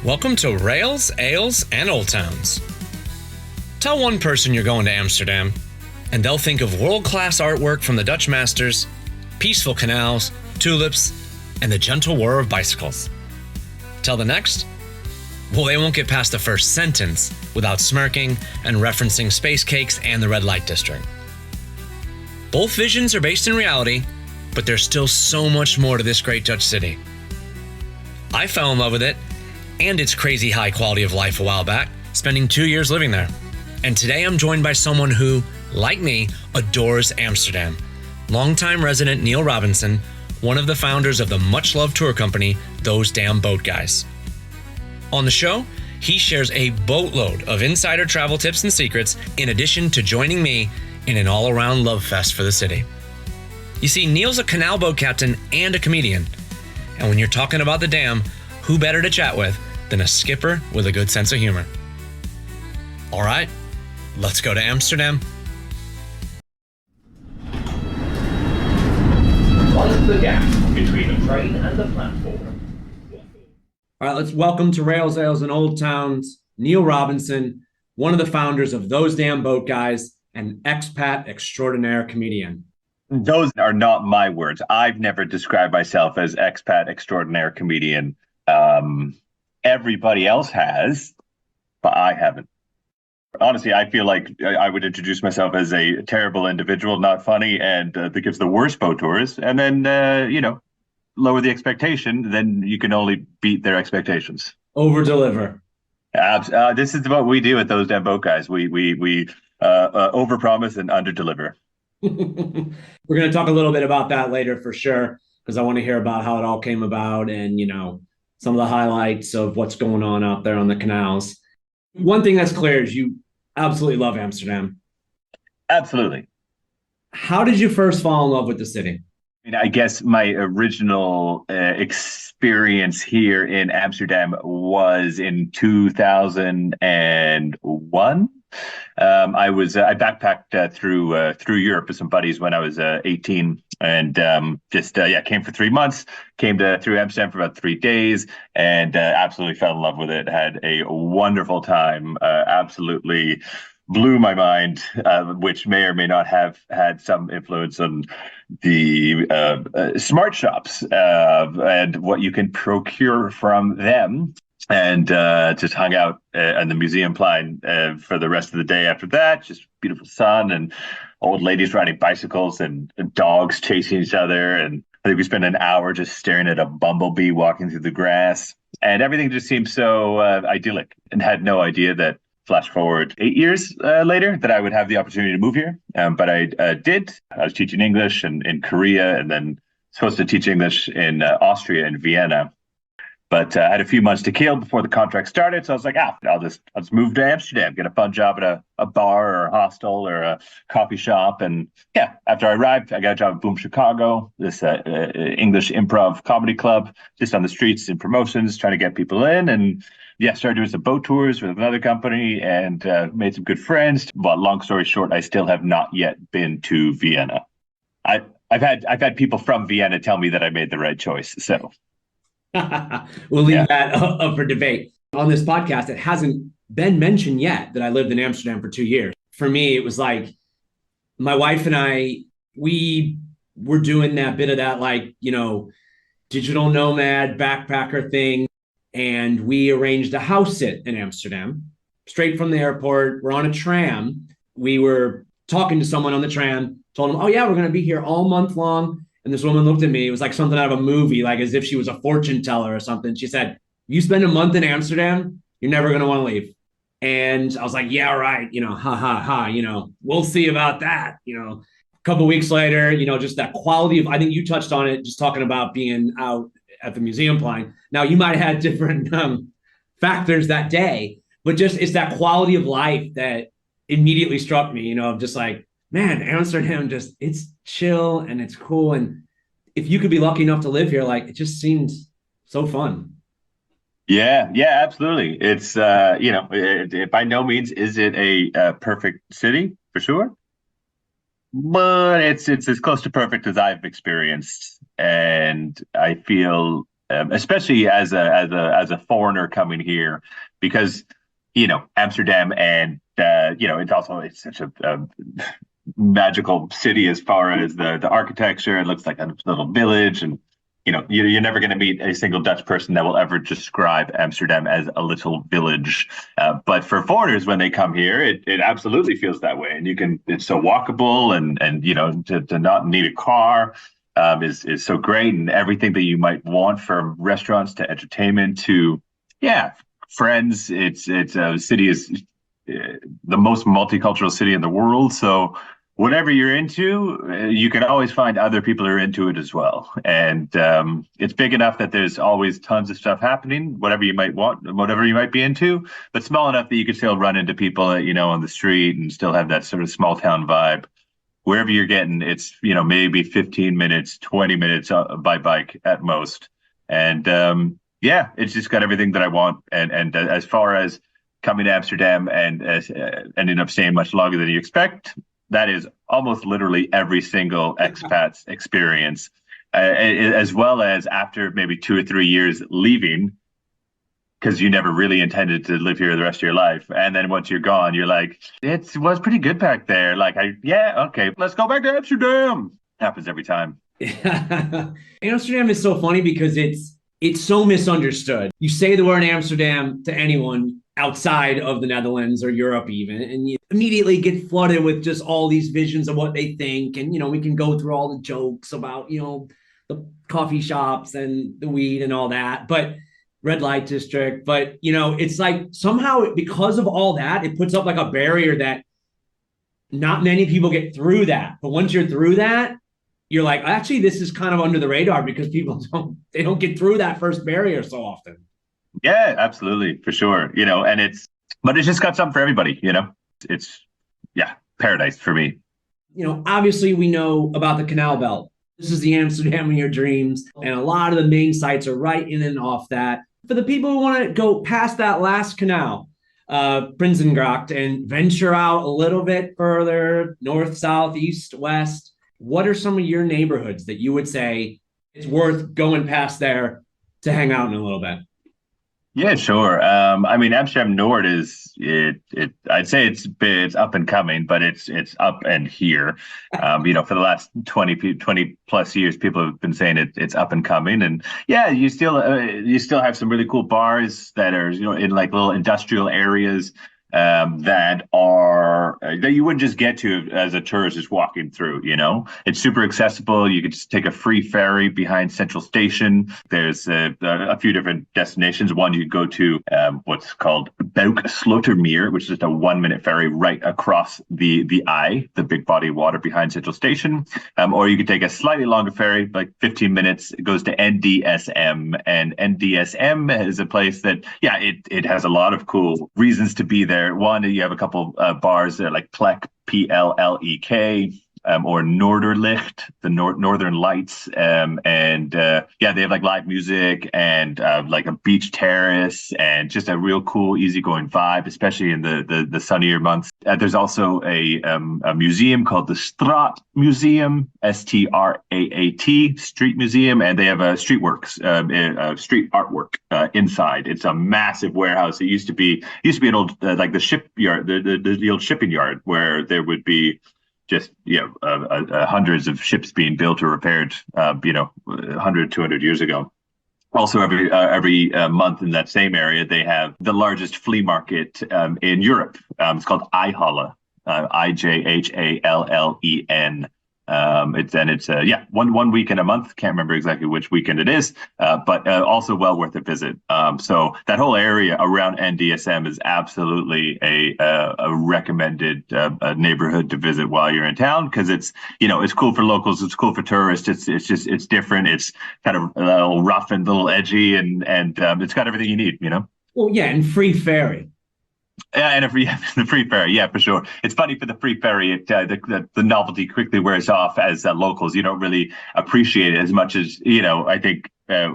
Welcome to Rails, Ales, and Old Towns. Tell one person you're going to Amsterdam, and they'll think of world-class artwork from the Dutch masters, peaceful canals, tulips, and the gentle whir of bicycles. Tell the next? Well, they won't get past the first sentence without smirking and referencing space cakes and the red light district. Both visions are based in reality, but there's still so much more to this great Dutch city. I fell in love with it and its crazy high quality of life a while back, spending 2 years living there. And today I'm joined by someone who, like me, adores Amsterdam. Longtime resident Neil Robinson, one of the founders of the much-loved tour company, Those Damn Boat Guys. On the show, he shares a boatload of insider travel tips and secrets, in addition to joining me in an all-around love fest for the city. You see, Neil's a canal boat captain and a comedian. And when you're talking about the dam, who better to chat with than a skipper with a good sense of humor? All right, let's go to Amsterdam. What is the gap between the train and the platform? All right, let's welcome to Rails, Ales, and Old Towns, Neil Robinson, one of the founders of Those Damn Boat Guys, and expat extraordinaire comedian. Those are not my words. I've never described myself as expat extraordinaire comedian. Everybody else has, but I haven't. Honestly, I feel like I would introduce myself as a terrible individual, not funny, and that gives the worst boat tours. And then, lower the expectation, then you can only beat their expectations. Over deliver. This is what we do at Those Damn Boat Guys. We overpromise and underdeliver. We're going to talk a little bit about that later for sure, because I want to hear about how it all came about and, some of the highlights of what's going on out there on the canals. One thing that's clear is you absolutely love Amsterdam. Absolutely. How did you first fall in love with the city? I guess my original experience here in Amsterdam was in 2001. I backpacked through Europe with some buddies when I was 18, and came for 3 months. Came through Amsterdam for about 3 days, and absolutely fell in love with it. Had a wonderful time. Absolutely blew my mind, which may or may not have had some influence on the smart shops and what you can procure from them. And just hung out on the museum line for the rest of the day after that. Just beautiful sun and old ladies riding bicycles and dogs chasing each other. And I think we spent an hour just staring at a bumblebee walking through the grass. And everything just seemed so idyllic, and had no idea that, flash forward 8 years later, that I would have the opportunity to move here. But I did. I was teaching English in Korea, and then supposed to teach English in Austria and Vienna. But I had a few months to kill before the contract started, so I was like, I'll just move to Amsterdam, get a fun job at a bar or a hostel or a coffee shop. And yeah, after I arrived, I got a job at Boom Chicago, this English improv comedy club, just on the streets in promotions, trying to get people in. And yeah, started doing some boat tours with another company, and made some good friends. But long story short, I still have not yet been to Vienna. I've had people from Vienna tell me that I made the right choice. So. We'll leave that up for debate. On this podcast, it hasn't been mentioned yet that I lived in Amsterdam for 2 years. For me, it was like my wife and I, we were doing that bit of that, digital nomad backpacker thing. And we arranged a house sit in Amsterdam, straight from the airport. We're on a tram. We were talking to someone on the tram, told them, oh yeah, we're going to be here all month long. And this woman looked at me. It was like something out of a movie, like as if she was a fortune teller or something. She said, you spend a month in Amsterdam, you're never going to want to leave. And I was like, yeah, right. We'll see about that. A couple of weeks later, just that quality of, I think you touched on it, just talking about being out at the museum line. Now, you might have had different factors that day, but just it's that quality of life that immediately struck me, just like, man, Amsterdam, it's chill and it's cool. And if you could be lucky enough to live here, it just seems so fun. Yeah, absolutely. It's, it by no means is it a perfect city, for sure. But it's as close to perfect as I've experienced. And I feel especially as a foreigner coming here, because Amsterdam and it's such a magical city as far as the architecture. It looks like a little village, and you're never going to meet a single Dutch person that will ever describe Amsterdam as a little village. But for foreigners, when they come here, it absolutely feels that way, and it's so walkable, and to not need a car. Is so great, and everything that you might want, from restaurants to entertainment to friends. It's a city is the most multicultural city in the world. So whatever you're into, you can always find other people who are into it as well. And it's big enough that there's always tons of stuff happening, whatever you might want, whatever you might be into, but small enough that you can still run into people, on the street and still have that sort of small town vibe. Wherever you're getting, it's, maybe 15 minutes, 20 minutes by bike at most. And it's just got everything that I want. And as far as coming to Amsterdam and ending up staying much longer than you expect, that is almost literally every single expat's experience, as well as after maybe 2 or 3 years leaving, because you never really intended to live here the rest of your life. And then once you're gone, you're like, it was pretty good back there. Like, okay, let's go back to Amsterdam. Happens every time. Amsterdam is so funny because it's so misunderstood. You say the word Amsterdam to anyone outside of the Netherlands or Europe even, and you immediately get flooded with just all these visions of what they think. And, we can go through all the jokes about, the coffee shops and the weed and all that. But red light district. But, it's like somehow because of all that, it puts up like a barrier that not many people get through that. But once you're through that, you're like, actually, this is kind of under the radar because people don't get through that first barrier so often. Yeah, absolutely. For sure. But it's just got something for everybody, it's paradise for me. Obviously we know about the Canal Belt. This is the Amsterdam of your dreams. And a lot of the main sites are right in and off that. For the people who want to go past that last canal, Prinsengracht, and venture out a little bit further, north, south, east, west, what are some of your neighborhoods that you would say it's worth going past there to hang out in a little bit? Yeah, sure. Amsterdam Nord is it. I'd say it's up and coming, but it's up and here. For the last 20 plus years, people have been saying it's up and coming, and you still have some really cool bars that are in like little industrial areas that you wouldn't just get to as a tourist just walking through. It's super accessible. You could just take a free ferry behind Central Station. There's a few different destinations. One, you could go to what's called Buikslotermeer, which is just a 1-minute ferry right across the big body of water behind Central Station. Or you could take a slightly longer ferry, like 15 minutes. It goes to NDSM, and NDSM is a place that it has a lot of cool reasons to be there. One, you have a couple bars there like Plek, Plek, or Noorderlicht, the Northern Lights, they have like live music and like a beach terrace and just a real cool, easygoing vibe, especially in the sunnier months. There's also a museum called the Straat Museum, Straat, Street Museum, and they have a street artwork inside. It's a massive warehouse. It used to be an old like the shipyard, the old shipping yard where there would be just hundreds of ships being built or repaired 100 200 years ago. Also, every month in that same area, they have the largest flea market in Europe. It's called IJhallen, IJhallen. It's one weekend a month. Can't remember exactly which weekend it is, but also well worth a visit. So that whole area around NDSM is absolutely a recommended neighborhood to visit while you're in town, because it's cool for locals, it's cool for tourists. It's different. It's kind of a little rough and a little edgy, and it's got everything you need. Well, yeah, and free ferry. Yeah, and the free ferry, for sure. It's funny, for the free ferry, the novelty quickly wears off as locals. You don't really appreciate it as much as I think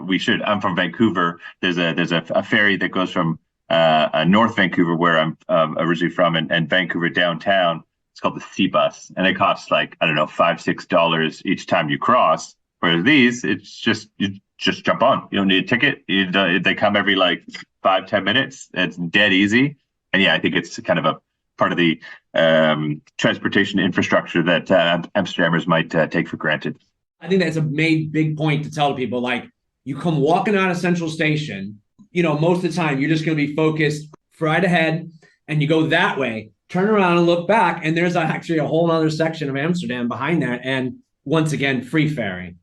we should. I'm from Vancouver. There's a ferry that goes from North Vancouver, where I'm originally from, and Vancouver downtown. It's called the Sea Bus, and it costs like, I don't know, $5-6 each time you cross. Whereas these, it's just just jump on. You don't need a ticket. They come every like 5-10 minutes. It's dead easy. And yeah, I think it's kind of a part of the transportation infrastructure that Amsterdammers might take for granted. I think that's a big point to tell people. Like, you come walking out of Central Station, most of the time you're just going to be focused right ahead, and you go that way, turn around and look back, and there's actually a whole other section of Amsterdam behind that. And once again, free ferry.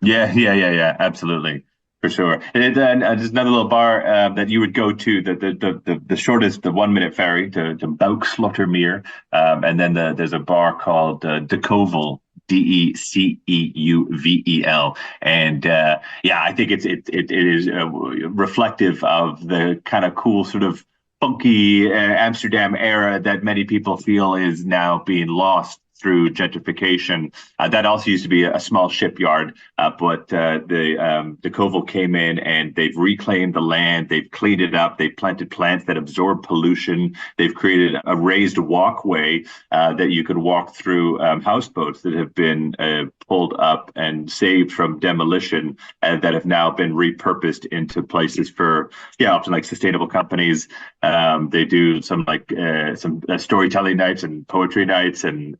Yeah, absolutely, for sure. And then just another little bar that you would go to, the shortest, the 1 minute ferry to Boukslottermeer, and then there's a bar called De Kovel, Deceuvel, and I think it is reflective of the kind of cool sort of funky Amsterdam era that many people feel is now being lost through gentrification. That also used to be a small shipyard, but the Kovel came in and they've reclaimed the land, they've cleaned it up, they've planted plants that absorb pollution, they've created a raised walkway that you could walk through houseboats that have been pulled up and saved from demolition that have now been repurposed into places for, often like sustainable companies. They do some storytelling nights and poetry nights, and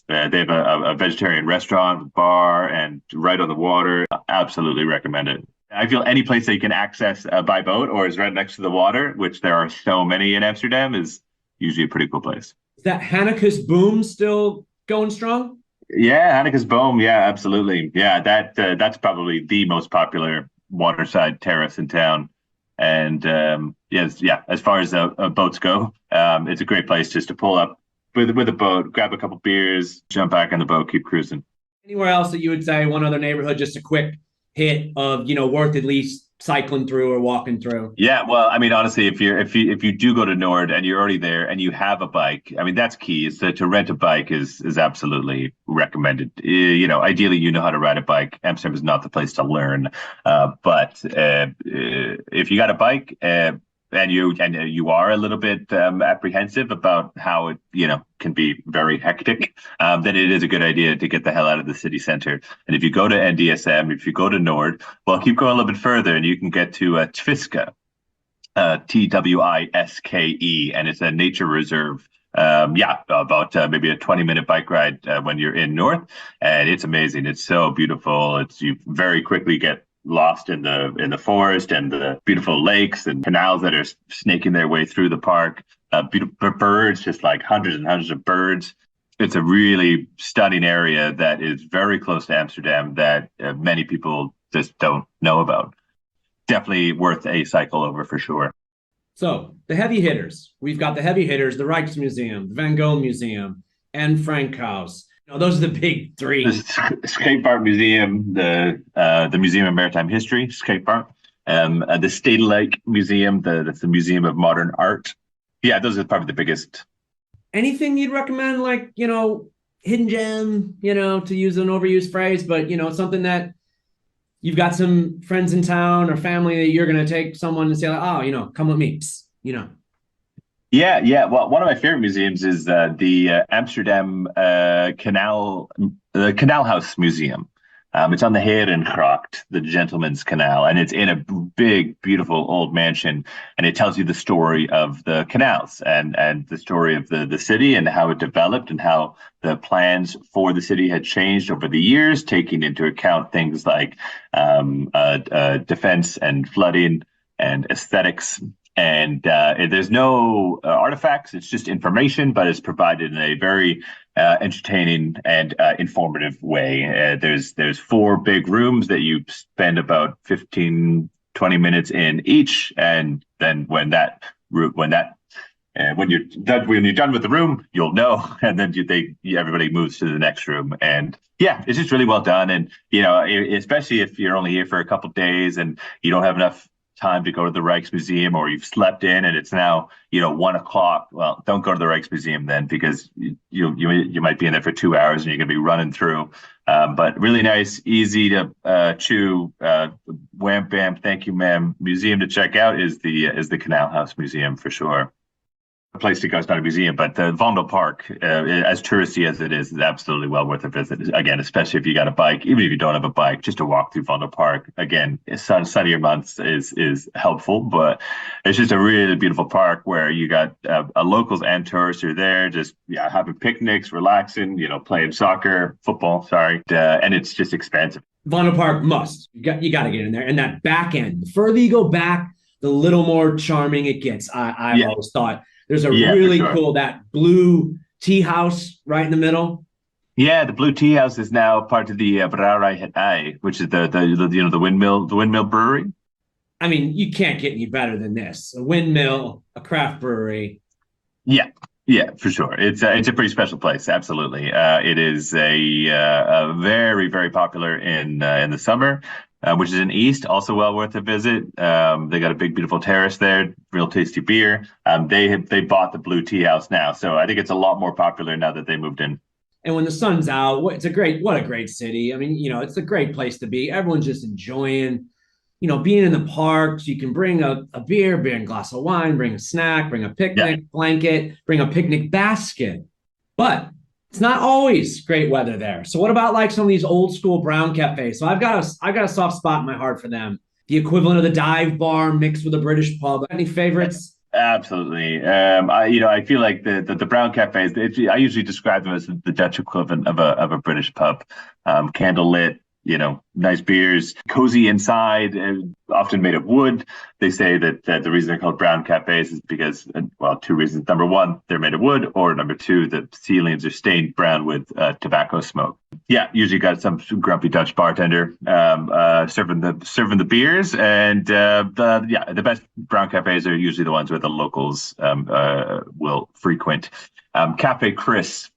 they have a vegetarian restaurant, bar, and right on the water. Absolutely recommend it. I feel any place that you can access by boat or is right next to the water, which there are so many in Amsterdam, is usually a pretty cool place. Is that Hanneke's Boom still going strong? Yeah, Hanneke's Boom. Yeah, absolutely. Yeah, that's probably the most popular waterside terrace in town. And as far as boats go, it's a great place just to pull up with a boat, grab a couple beers, jump back on the boat, keep cruising. Anywhere else that you would say, one other neighborhood, just a quick hit of, worth at least cycling through or walking through? Yeah, well, I mean, honestly, if you do go to Nord and you're already there and you have a bike, I mean, that's key. Is to rent a bike is absolutely recommended. Ideally, you know how to ride a bike. Amsterdam is not the place to learn, but if you got a bike, and you are a little bit apprehensive about how it can be very hectic, then it is a good idea to get the hell out of the city center. And if you go to NDSM, if you go to Nord, well, keep going a little bit further, and you can get to Twiske, Twiske, and it's a nature reserve. About maybe a 20-minute bike ride when you're in North, and it's amazing. It's so beautiful. You very quickly get lost in the forest and the beautiful lakes and canals that are snaking their way through the park. Beautiful birds, just like hundreds and hundreds of birds. It's a really stunning area that is very close to Amsterdam that many people just don't know about. Definitely worth a cycle over for sure. So the heavy hitters, we've got the heavy hitters, the Rijksmuseum, the Van Gogh Museum, and Frank House. Those are the big three. The Skatepark Museum, the Museum of Maritime History, Skatepark, the Stedelijk Museum, that's the Museum of Modern Art. Yeah, those are probably the biggest. Anything you'd recommend, like, hidden gem, to use an overused phrase, but, something that you've got some friends in town or family that you're going to take someone and say, like, come with me, Yeah. Well, one of my favorite museums is the Amsterdam Canal, the Canal House Museum. It's on the Herengracht, the Gentleman's Canal, and it's in a big, beautiful old mansion, and it tells you the story of the canals and the story of the city and how it developed and how the plans for the city had changed over the years, taking into account things like defense and flooding and aesthetics. And there's no artifacts. It's just information, but it's provided in a very entertaining and informative way. There's 4 big rooms that you spend about 15, 20 minutes in each. And then when you're done with the room, you'll know. And then everybody moves to the next room. And yeah, it's just really well done. And, especially if you're only here for a couple of days and you don't have enough time to go to the Rijksmuseum, or you've slept in and it's now 1:00. Well, don't go to the Rijksmuseum then, because you might be in there for 2 hours and you're gonna be running through. But really nice, easy to chew. Wham bam, thank you, ma'am. Museum to check out is the Canal House Museum for sure. place to go. It's not a museum, but the Vondel Park, as touristy as it is absolutely well worth a visit. Again, especially if you got a bike, even if you don't have a bike, just to walk through Vondel Park. Again, sunnier months is helpful, but it's just a really beautiful park where you got locals and tourists who are there, just having picnics, relaxing, playing soccer, football. Sorry, and it's just expansive. Vondel Park must. You got to get in there, and that back end. The further you go back, the little more charming it gets. I've always thought. There's a really cool, that blue tea house right in the middle. Yeah, the blue tea house is now part of the Brouwerij Het Ei, which is the windmill brewery. I mean, you can't get any better than this. A windmill, a craft brewery. Yeah, for sure. It's a pretty special place. Absolutely. It is a very, very popular in the summer. Which is in East, also well worth a visit. They got a big, beautiful terrace there, real tasty beer. They bought the Blue Tea House now, so I think it's a lot more popular now that they moved in. And when the sun's out, what a great city. I mean, it's a great place to be. Everyone's just enjoying, being in the parks. You can bring a beer, bring a glass of wine, bring a snack, bring a picnic blanket, bring a picnic basket. But it's not always great weather there. So what about like some of these old school brown cafes? So I've got a soft spot in my heart for them. The equivalent of the dive bar mixed with a British pub. Any favorites? Absolutely. I feel like the brown cafes. I usually describe them as the Dutch equivalent of a British pub. Candle lit. Nice beers, cozy inside, often made of wood. They say that the reason they're called brown cafes is because, well, two reasons. Number one, they're made of wood, or number two, the ceilings are stained brown with tobacco smoke. Yeah, usually got some grumpy Dutch bartender serving the beers, and the best brown cafes are usually the ones where the locals will frequent. Cafe Chris.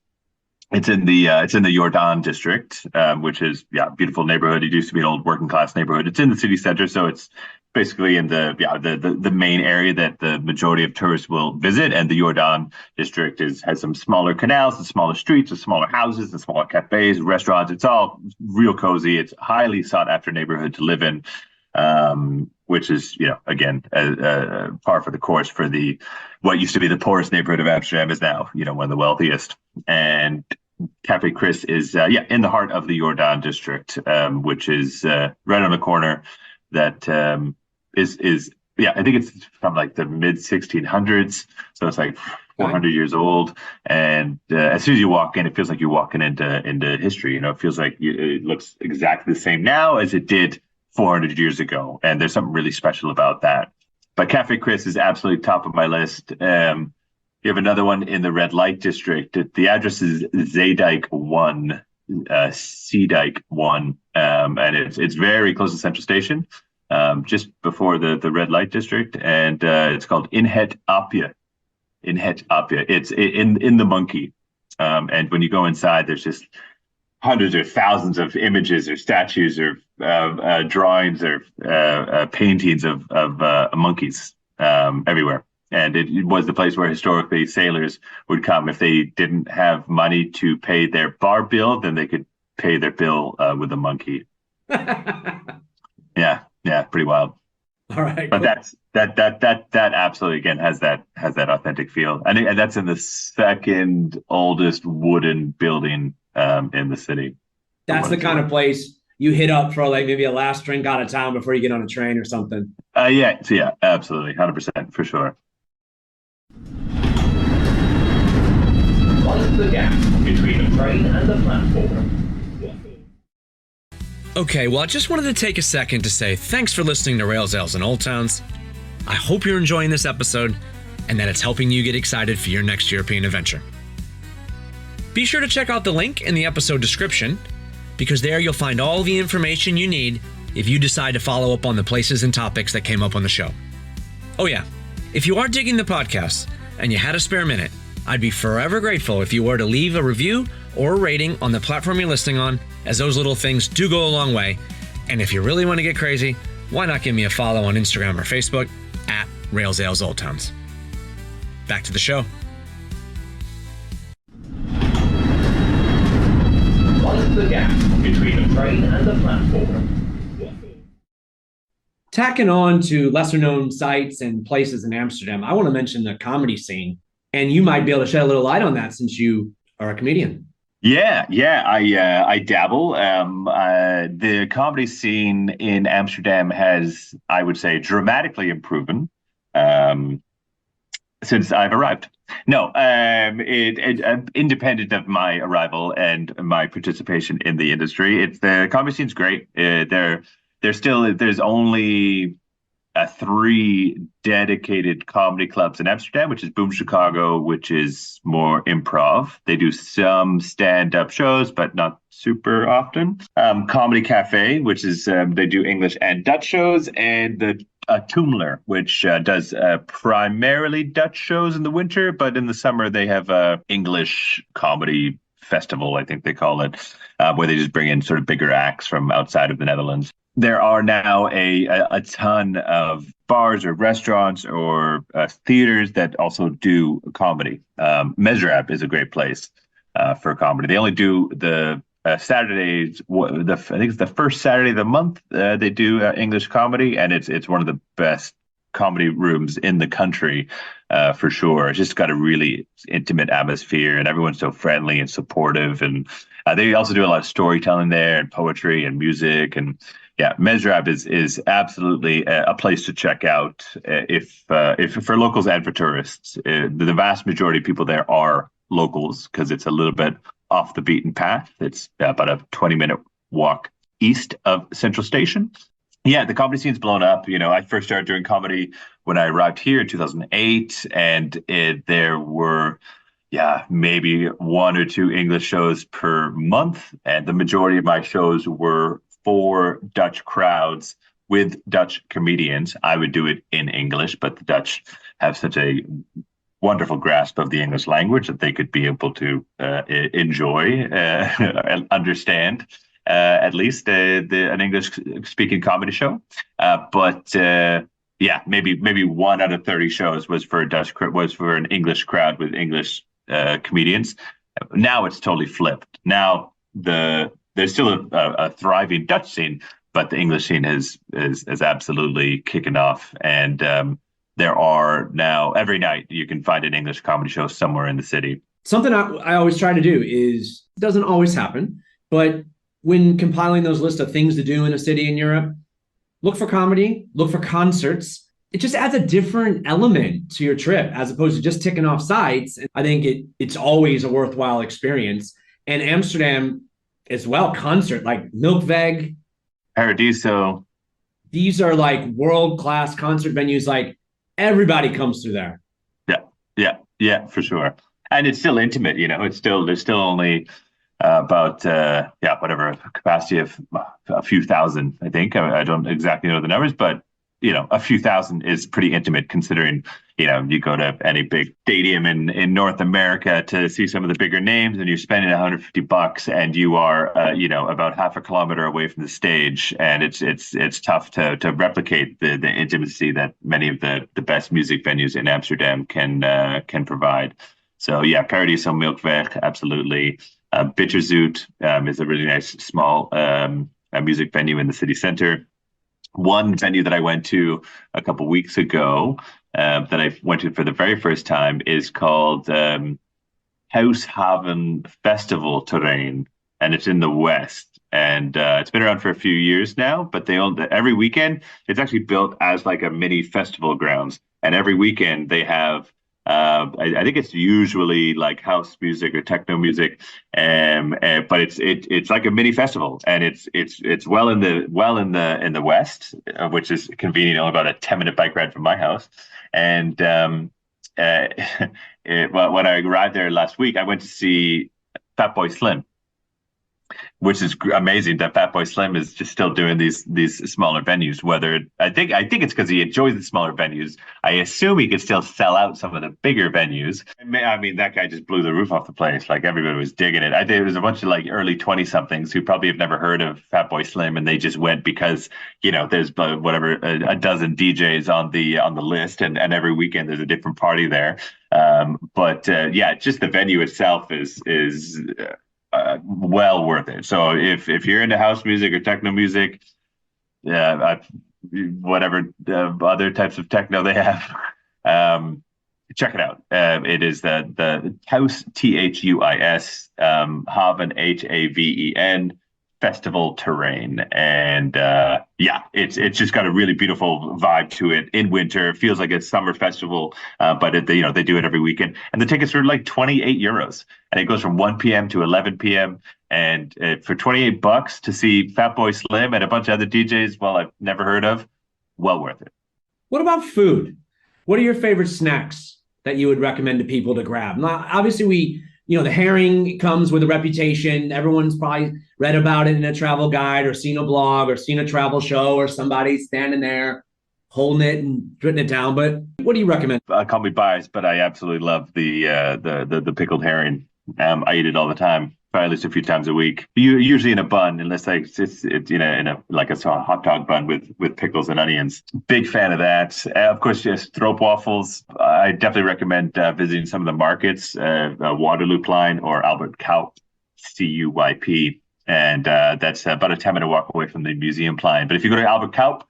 It's in the Jordaan district, which is beautiful neighborhood. It used to be an old working class neighborhood. It's in the city center, so it's basically in the main area that the majority of tourists will visit. And the Jordaan district has some smaller canals, and smaller streets, and smaller houses, and smaller cafes, restaurants. It's all real cozy. It's a highly sought after neighborhood to live in, which is again par for the course for what used to be the poorest neighborhood of Amsterdam is now one of the wealthiest. And Cafe Chris is in the heart of the Jordaan district, which is right on the corner. That is I think it's from like the mid 1600s, so it's like 400 years old. And as soon as you walk in, it feels like you're walking into history. It feels like it looks exactly the same now as it did 400 years ago, and there's something really special about that. But Cafe Chris is absolutely top of my list. You have another one in the red light district. The address is Zeedijk 1, Zeedijk 1, and it's very close to Central Station, just before the red light district, and it's called In Het Apje. In Het Apje. It's in the Monkey, and when you go inside, there's just hundreds or thousands of images or statues or drawings or paintings of monkeys everywhere. And it was the place where historically sailors would come. If they didn't have money to pay their bar bill, then they could pay their bill with a monkey. Yeah, pretty wild. All right, but cool. that absolutely again has that authentic feel, and that's in the second oldest wooden building in the city. That's the kind of place you hit up for like maybe a last drink out of town before you get on a train or something. Absolutely, 100% for sure. What is the gap between the train and the platform? Okay, well, I just wanted to take a second to say thanks for listening to Rails, Ales, and Old Towns. I hope you're enjoying this episode and that it's helping you get excited for your next European adventure. Be sure to check out the link in the episode description, because there you'll find all the information you need if you decide to follow up on the places and topics that came up on the show. Oh yeah, if you are digging the podcast and you had a spare minute, I'd be forever grateful if you were to leave a review or a rating on the platform you're listening on, as those little things do go a long way. And if you really want to get crazy, why not give me a follow on Instagram or Facebook at Rails, Ales, Old Towns. Back to the show. What is the gap between the train and the platform? Tacking on to lesser known sites and places in Amsterdam, I want to mention the comedy scene. And you might be able to shed a little light on that since you are a comedian. Yeah. I dabble. The comedy scene in Amsterdam has, I would say, dramatically improved um, since I've arrived. No, independent of my arrival and my participation in the industry, it's the comedy scene's great. There's only three dedicated comedy clubs in Amsterdam, which is Boom Chicago, which is more improv. They do some stand-up shows, but not super often. Comedy Cafe, which is they do English and Dutch shows, and the Toomler, which does primarily Dutch shows in the winter, but in the summer they have a English comedy festival, I think they call it, where they just bring in sort of bigger acts from outside of the Netherlands. There are now a ton of bars or restaurants or theaters that also do comedy. Mesrab is a great place for comedy. They only do the Saturdays. I think it's the first Saturday of the month. They do English comedy, and it's one of the best comedy rooms in the country for sure. It's just got a really intimate atmosphere, and everyone's so friendly and supportive. And they also do a lot of storytelling there, and poetry and music. And yeah, Mesrab is absolutely a place to check out if for locals and for tourists. The vast majority of people there are locals because it's a little bit off the beaten path. It's about a 20-minute walk east of Central Station. Yeah, the comedy scene's blown up. I first started doing comedy when I arrived here in 2008, and there were maybe one or two English shows per month, and the majority of my shows were for Dutch crowds with Dutch comedians. I would do it in English, but the Dutch have such a wonderful grasp of the English language that they could be able to enjoy and understand at least an English-speaking comedy show. Maybe 1 out of 30 shows was for an English crowd with English comedians. Now it's totally flipped. Now there's still a thriving Dutch scene, but the English scene is absolutely kicking off. And there are now, every night you can find an English comedy show somewhere in the city. Something I always try to do is, it doesn't always happen, but when compiling those lists of things to do in a city in Europe, look for comedy, look for concerts. It just adds a different element to your trip as opposed to just ticking off sites. And I think it's always a worthwhile experience. And Amsterdam as well, concert like Milkweg, Paradiso. These are like world-class concert venues. Like everybody comes through there. Yeah, for sure. And it's still intimate. There's still only about whatever capacity of a few thousand. I think I don't exactly know the numbers, but a few thousand is pretty intimate considering, you go to any big stadium in North America to see some of the bigger names and you're spending $150 and you are, about half a kilometer away from the stage. And it's tough to replicate the intimacy that many of the best music venues in Amsterdam can provide. So yeah, Paradiso, Milkweg, absolutely. Bitterzoot is a really nice small music venue in the city center. One venue that I went to a couple of weeks ago that I went to for the very first time is called Huishaven Festival Terrein, and it's in the West. And it's been around for a few years now, but they own every weekend. It's actually built as like a mini festival grounds, and every weekend they have. I think it's usually like house music or techno music, but it's like a mini festival, and it's well in the West, which is convenient, only about a 10-minute bike ride from my house. And when I arrived there last week, I went to see Fatboy Slim, which is amazing that Fatboy Slim is just still doing these smaller venues. Whether I think it's because he enjoys the smaller venues. I assume he could still sell out some of the bigger venues. I mean, that guy just blew the roof off the place. Like everybody was digging it. I think it was a bunch of like early 20-somethings who probably have never heard of Fatboy Slim, and they just went because there's whatever a dozen DJs on the list, and every weekend there's a different party there. Just the venue itself is well worth it. So if you're into house music or techno music, whatever other types of techno they have, check it out. It is the Thuis, Thuis, Haven, Haven, festival terrain, and yeah, it's just got a really beautiful vibe to it in winter. It feels like a summer festival, but they do it every weekend, and the tickets are like 28 euros, and it goes from 1 p.m. to 11 p.m. And for 28 bucks to see Fatboy Slim and a bunch of other DJs, well, I've never heard of, well worth it. What about food? What are your favorite snacks that you would recommend to people to grab? Now, obviously, the herring comes with a reputation. Everyone's probably read about it in a travel guide or seen a blog or seen a travel show or somebody standing there holding it and putting it down. But what do you recommend? Call me biased, but I absolutely love the pickled herring. I eat it all the time, probably at least a few times a week. Usually in a bun, unless it's in a like a hot dog bun with pickles and onions. Big fan of that. Of course, just stroopwafels. I definitely recommend visiting some of the markets, Waterlooplein or Albert Cuyp, Cuyp. And that's about a 10-minute walk away from the Museumplein. But if you go to Albert Cuyp,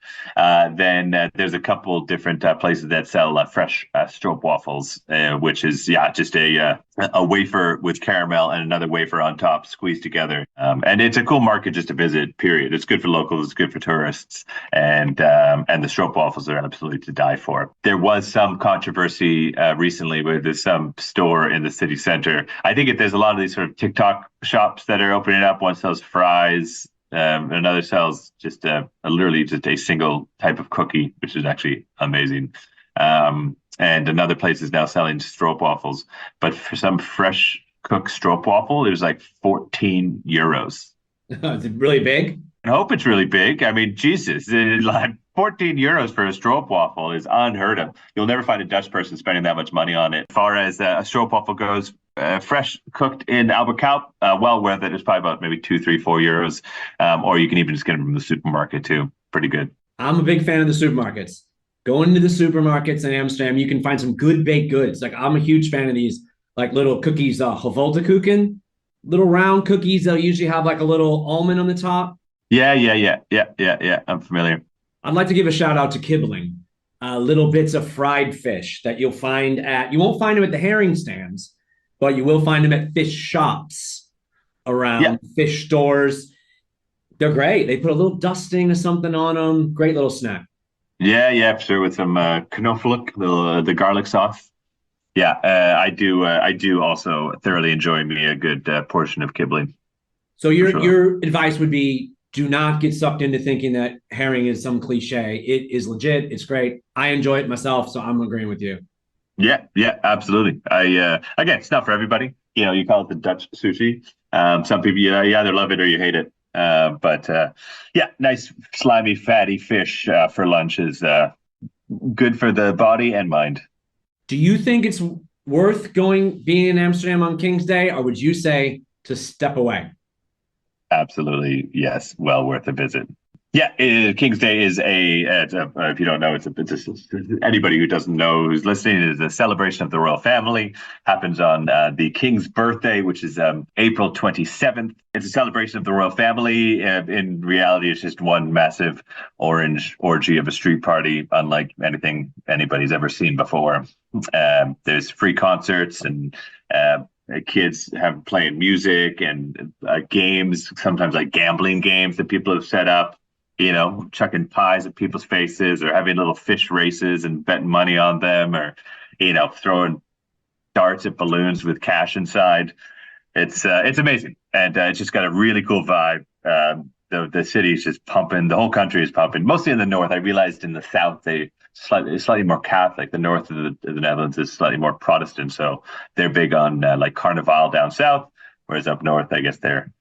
then there's a couple different places that sell fresh stroopwafels, which is just a wafer with caramel and another wafer on top squeezed together. And it's a cool market just to visit. Period. It's good for locals. It's good for tourists. And the stroopwafels are absolutely to die for. There was some controversy recently where there's some store in the city center. I think there's a lot of these sort of TikTok shops that are opening up. One sells fries, another sells just literally just a single type of cookie, which is actually amazing. And another place is now selling stroopwafels, but for some fresh cooked stroopwafel, it was like 14 euros. Is it really big? I hope it's really big. I mean, Jesus, like 14 euros for a stroopwafel is unheard of. You'll never find a Dutch person spending that much money on it. As far as a stroopwafel goes, fresh cooked in Albert Cuyp, well worth it. It's probably about maybe 2, 3, 4 euros. Or you can even just get them from the supermarket too. Pretty good. I'm a big fan of the supermarkets. Going into the supermarkets in Amsterdam, you can find some good baked goods. Like I'm a huge fan of these like little cookies, Gevoltekoeken, little round cookies. They'll usually have like a little almond on the top. Yeah. I'm familiar. I'd like to give a shout out to Kibbeling. Little bits of fried fish that you won't find them at the herring stands, but you will find them at fish shops around fish stores. They're great. They put a little dusting or something on them. Great little snack. Yeah, for sure. With some knoflook, the garlic sauce. Yeah, I do also thoroughly enjoy me a good portion of kibbeling. So your advice would be, do not get sucked into thinking that herring is some cliche. It is legit. It's great. I enjoy it myself, so I'm agreeing with you. Yeah, absolutely. Again, it's not for everybody. You call it the Dutch sushi. Some people, you either love it or you hate it. But nice slimy fatty fish for lunch is good for the body and mind. Do you think it's worth being in Amsterdam on King's Day, or would you say to step away? Absolutely, yes. Well worth a visit. Yeah, King's Day is if you don't know, it's anybody who doesn't know who's listening, it is a celebration of the royal family. Happens on the King's birthday, which is April 27th. It's a celebration of the royal family. In reality, it's just one massive orange orgy of a street party, unlike anything anybody's ever seen before. There's free concerts and kids have playing music and games, sometimes like gambling games that people have set up. Chucking pies at people's faces or having little fish races and betting money on them or, throwing darts at balloons with cash inside. It's amazing. And it's just got a really cool vibe. The city is just pumping. The whole country is pumping, mostly in the north. I realized in the south, they slightly more Catholic. The north of the Netherlands is slightly more Protestant. So they're big on like Carnival down south, whereas up north, I guess they're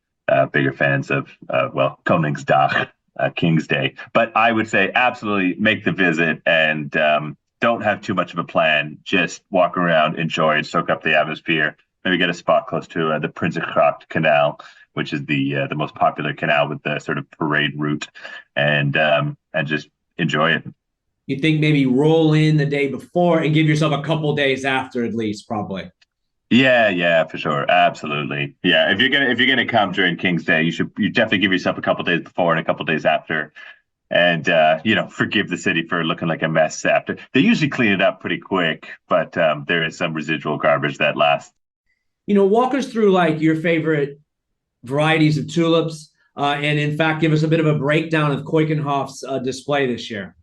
bigger fans of, Koningsdag. King's Day. But I would say absolutely make the visit and don't have too much of a plan. Just walk around, enjoy it, soak up the atmosphere. Maybe get a spot close to the Prinsengracht Canal, which is the most popular canal with the sort of parade route, and just enjoy it. You think maybe roll in the day before and give yourself a couple days after at least, probably. Yeah, for sure. Absolutely. Yeah. If you're gonna come during King's Day, you definitely give yourself a couple days before and a couple days after. and forgive the city for looking like a mess after. They usually clean it up pretty quick, but there is some residual garbage that lasts. Walk us through like your favorite varieties of tulips, and in fact, give us a bit of a breakdown of Keukenhof's display this year.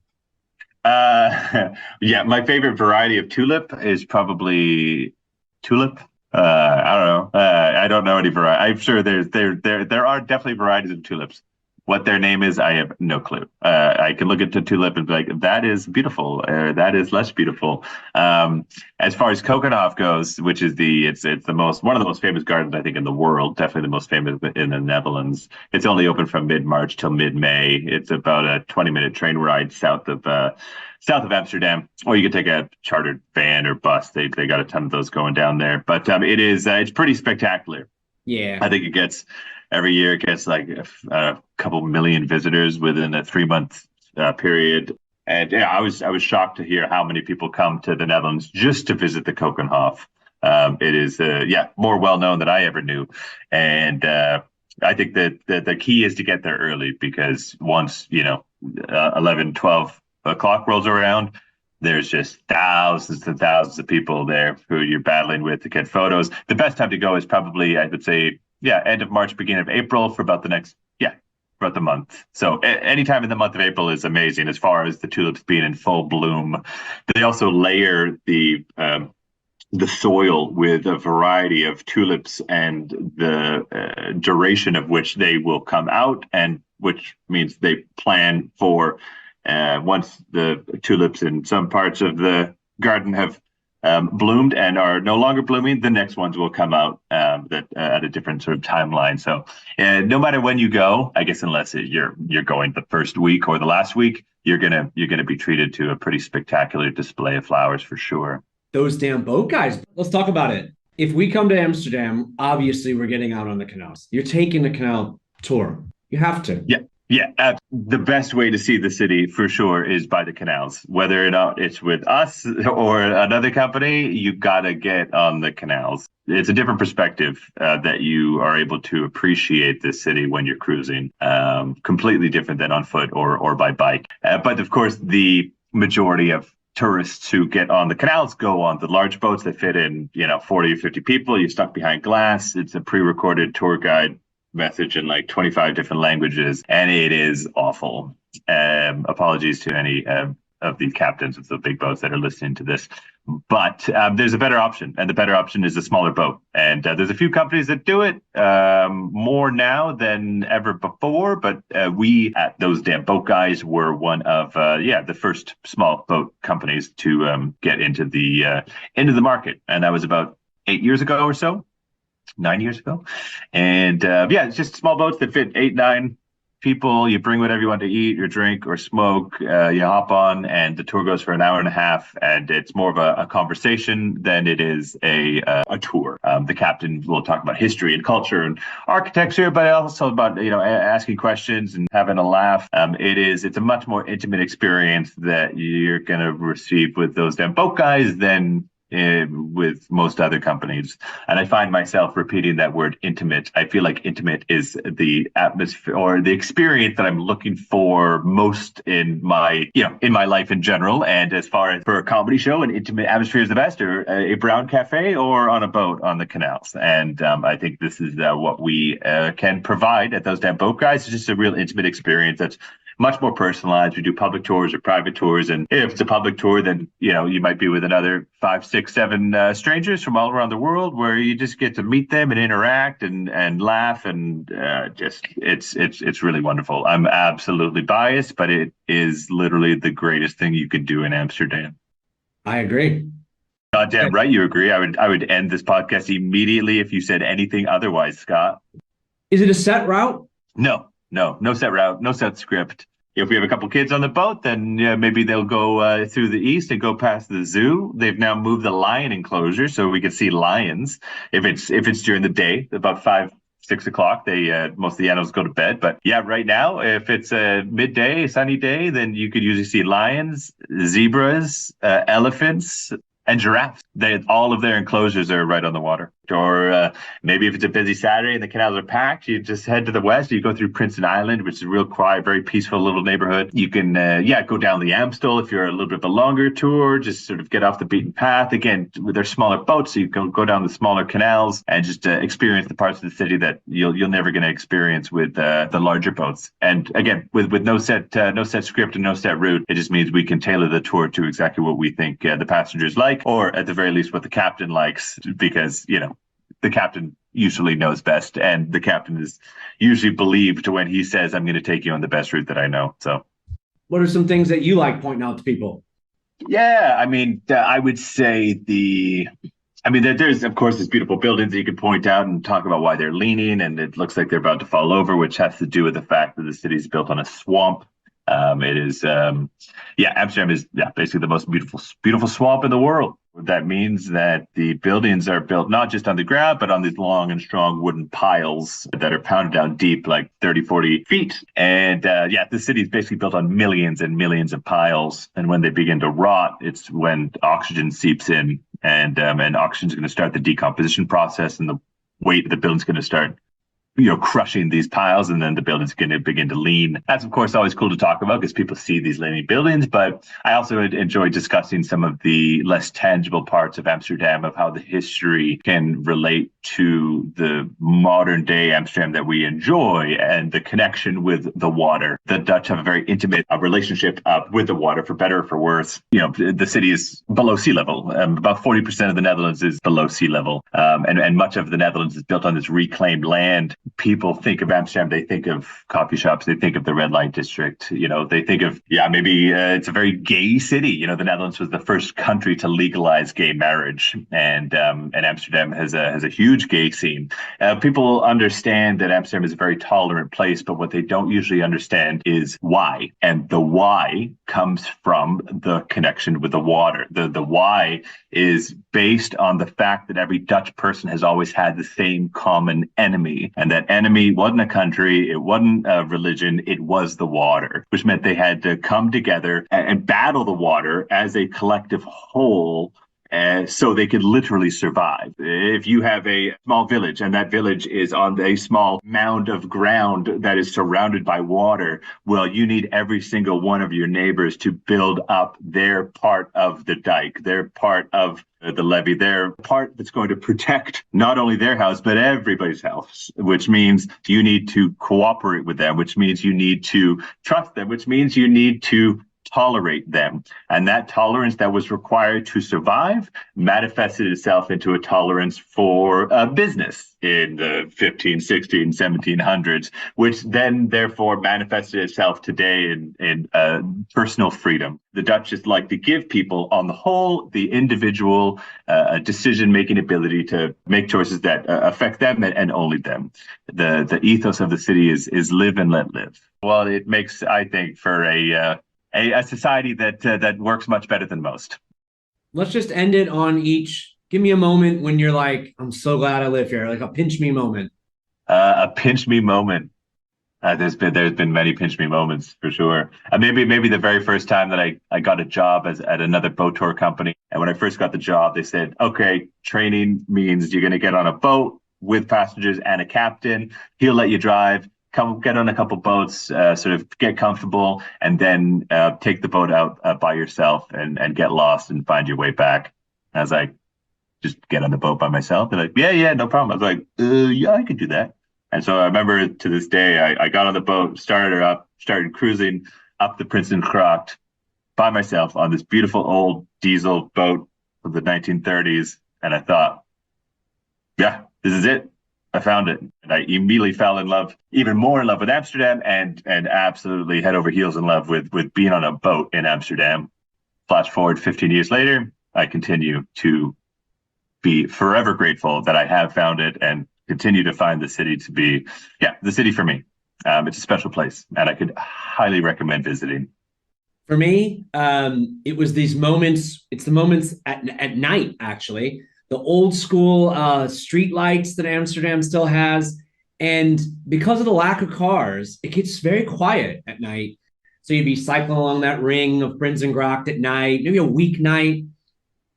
Yeah, my favorite variety of tulip is probably tulip. I don't know. I don't know any variety. I'm sure there are definitely varieties of tulips. What their name is, I have no clue. I can look at the tulip and be like, that is beautiful, or that is less beautiful. As far as Keukenhof goes, which is it's the one of the most famous gardens I think in the world, definitely the most famous in the Netherlands. It's only open from mid-March till mid-May. It's about a 20-minute train ride south of Amsterdam, or you can take a chartered van or bus. They got a ton of those going down there, but it's pretty spectacular. Yeah, I think every year it gets like a couple million visitors within a 3 month period. And yeah, I was shocked to hear how many people come to the Netherlands just to visit the Keukenhof. It is more well known than I ever knew, and I think that the key is to get there early, because once 11, 12 o'clock rolls around, there's just thousands and thousands of people there who you're battling with to get photos. The best time to go is probably, I would say, end of March, beginning of April, for about the month. So anytime in the month of April is amazing as far as the tulips being in full bloom. They also layer the soil with a variety of tulips and the duration of which they will come out, and which means they plan for once the tulips in some parts of the garden have bloomed and are no longer blooming, the next ones will come out that at a different sort of timeline. So no matter when you go, I guess unless you're going the first week or the last week, you're gonna be treated to a pretty spectacular display of flowers for sure. Those damn boat guys. Let's talk about it. If we come to Amsterdam, obviously we're getting out on the canals. You're taking the canal tour. You have to. Yeah. The best way to see the city for sure is by the canals. Whether or not it's with us or another company, you gotta get on the canals. It's a different perspective that you are able to appreciate this city when you're cruising. Completely different than on foot or by bike. But of course, the majority of tourists who get on the canals go on the large boats that fit in 40 or 50 people. You're stuck behind glass. It's a pre-recorded tour guide message in like 25 different languages, and it is awful. Apologies to any of the captains of the big boats that are listening to this, but there's a better option, and the better option is a smaller boat. And there's a few companies that do it more now than ever before, but we at Those Damn Boat Guys were one of the first small boat companies to get into the market, and that was about 8 years ago or so. 9 years ago. And it's just small boats that fit 8, 9 people. You bring whatever you want to eat or drink or smoke. You hop on, and the tour goes for an hour and a half, and it's more of a conversation than it is a tour. The captain will talk about history and culture and architecture, but also about asking questions and having a laugh. It's a much more intimate experience that you're going to receive with Those Damn Boat Guys than with most other companies. And I find myself repeating that word intimate. I feel like intimate is the atmosphere or the experience that I'm looking for most in my life in general. And as far as for a comedy show, an intimate atmosphere is the best, or a brown cafe or on a boat on the canals. And I think this is what we can provide at Those Damn Boat Guys. It's just a real intimate experience that's much more personalized. We do public tours or private tours, and if it's a public tour, then you might be with another 5, 6, 7 strangers from all around the world, where you just get to meet them and interact and laugh, and it's really wonderful. I'm absolutely biased, but it is literally the greatest thing you could do in Amsterdam. I agree. Goddamn right, you agree. I would end this podcast immediately if you said anything otherwise, Scott. Is it a set route? No set route, no set script. If we have a couple kids on the boat, then maybe they'll go through the east and go past the zoo. They've now moved the lion enclosure so we can see lions. If it's during the day, about 5, 6 o'clock, most of the animals go to bed. But yeah, right now, if it's a midday, sunny day, then you could usually see lions, zebras, elephants, and giraffes. All of their enclosures are right on the water. Or maybe if it's a busy Saturday and the canals are packed, you just head to the west. You go through Princeton Island, which is a real quiet, very peaceful little neighborhood. You can, go down the Amstel if you're a little bit of a longer tour, just sort of get off the beaten path. Again, they're smaller boats, so you can go down the smaller canals and just experience the parts of the city that you're never going to experience with the larger boats. And again, with no set script and no set route, it just means we can tailor the tour to exactly what we think the passengers like, or at the very least what the captain likes, because the captain usually knows best, and the captain is usually believed when he says, I'm going to take you on the best route that I know. So what are some things that you like pointing out to people? Yeah, I mean, I would say there's, of course, these beautiful buildings that you could point out and talk about why they're leaning, and it looks like they're about to fall over, which has to do with the fact that the city is built on a swamp. Amsterdam is basically the most beautiful swamp in the world. That means that the buildings are built not just on the ground, but on these long and strong wooden piles that are pounded down deep, like 30, 40 feet. And the city is basically built on millions and millions of piles. And when they begin to rot, it's when oxygen seeps in, and oxygen is going to start the decomposition process, and the weight of the building's going to start crushing these piles, and then the building's going to begin to lean. That's, of course, always cool to talk about because people see these leaning buildings. But I also enjoy discussing some of the less tangible parts of Amsterdam, of how the history can relate to the modern day Amsterdam that we enjoy, and the connection with the water. The Dutch have a very intimate relationship with the water, for better or for worse. The city is below sea level. About 40% of the Netherlands is below sea level. And much of the Netherlands is built on this reclaimed land. People think of Amsterdam, they think of coffee shops, they think of the red light district, they think of, maybe it's a very gay city. The Netherlands was the first country to legalize gay marriage, and Amsterdam has a huge gay scene. People understand that Amsterdam is a very tolerant place, but what they don't usually understand is why. And the why comes from the connection with the water. The why is based on the fact that every Dutch person has always had the same common enemy, and that enemy wasn't a country, it wasn't a religion, it was the water, which meant they had to come together and battle the water as a collective whole, so they could literally survive. If you have a small village and that village is on a small mound of ground that is surrounded by water, well, you need every single one of your neighbors to build up their part of the dike, their part of the levee, their part that's going to protect not only their house, but everybody's house, which means you need to cooperate with them, which means you need to trust them, which means you need to tolerate them. And that tolerance that was required to survive manifested itself into a tolerance for business in the 15, 16, 1700s, which then therefore manifested itself today in personal freedom. The Dutch just like to give people, on the whole, the individual decision-making ability to make choices that affect them and only them. The ethos of the city is live and let live. Well, it makes, I think, for a society that works much better than most. Let's just end it on each. Give me a moment when you're like, I'm so glad I live here, like a pinch me moment. A pinch me moment. There's been many pinch me moments for sure. Maybe the very first time that I got a job at another boat tour company. And when I first got the job, they said, okay, training means you're going to get on a boat with passengers and a captain. He'll let you drive. Come get on a couple boats, sort of get comfortable, and then take the boat out by yourself and get lost and find your way back. And I was like, just get on the boat by myself? They're like, yeah, no problem. I was like, yeah, I could do that. And so I remember to this day, I got on the boat, started cruising up the Princeton Gracht by myself on this beautiful old diesel boat from the 1930s. And I thought, yeah, this is it. I found it, and I immediately fell in love, even more in love with Amsterdam, and absolutely head over heels in love with being on a boat in Amsterdam. Flash forward 15 years later, I continue to be forever grateful that I have found it, and continue to find the city to be, the city for me. It's a special place, and I could highly recommend visiting. For me, it was these moments. It's the moments at night, actually. The old school street lights that Amsterdam still has. And because of the lack of cars, it gets very quiet at night. So you'd be cycling along that ring of Prinsengracht at night, maybe a weeknight.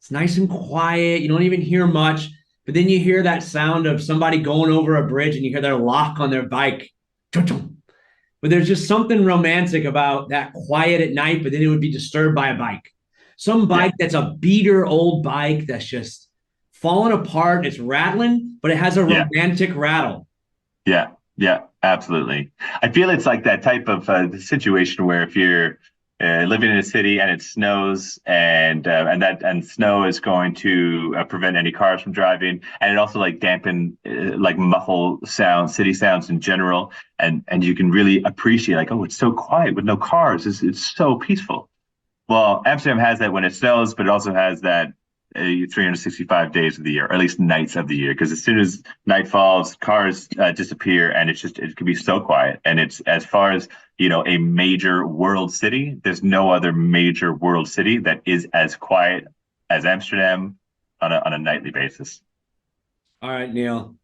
It's nice and quiet. You don't even hear much. But then you hear that sound of somebody going over a bridge and you hear their lock on their bike. But there's just something romantic about that quiet at night, but then it would be disturbed by a bike. Some bike that's a beater old bike that's just falling apart. It's rattling, but it has a romantic rattle. Yeah, yeah, absolutely. I feel it's like that type of situation where if you're living in a city and it snows and snow is going to prevent any cars from driving, and it also like dampen like muffle sounds, city sounds in general, and you can really appreciate like, oh, it's so quiet with no cars. It's so peaceful. Well, Amsterdam has that when it snows, but it also has that 365 days of the year, or at least nights of the year, because as soon as night falls, cars disappear, and it can be so quiet. And it's, as far as a major world city, there's no other major world city that is as quiet as Amsterdam on a nightly basis. All right, Neil,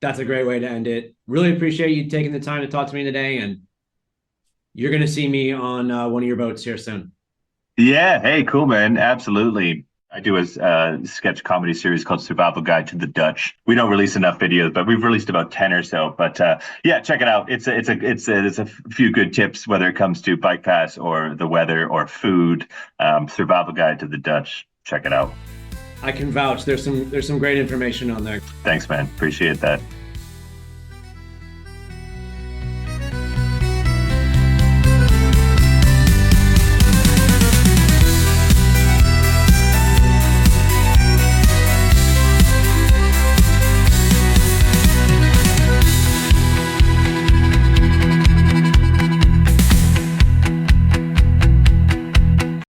that's a great way to end it. Really appreciate you taking the time to talk to me today, and you're going to see me on one of your boats here soon. Yeah. Hey, cool, man. Absolutely. I do a sketch comedy series called Survival Guide to the Dutch. We don't release enough videos, but we've released about 10 or so. But yeah, check it out. It's a few good tips, whether it comes to bike pass or the weather or food. Survival Guide to the Dutch. Check it out. I can vouch. There's some great information on there. Thanks, man. Appreciate that.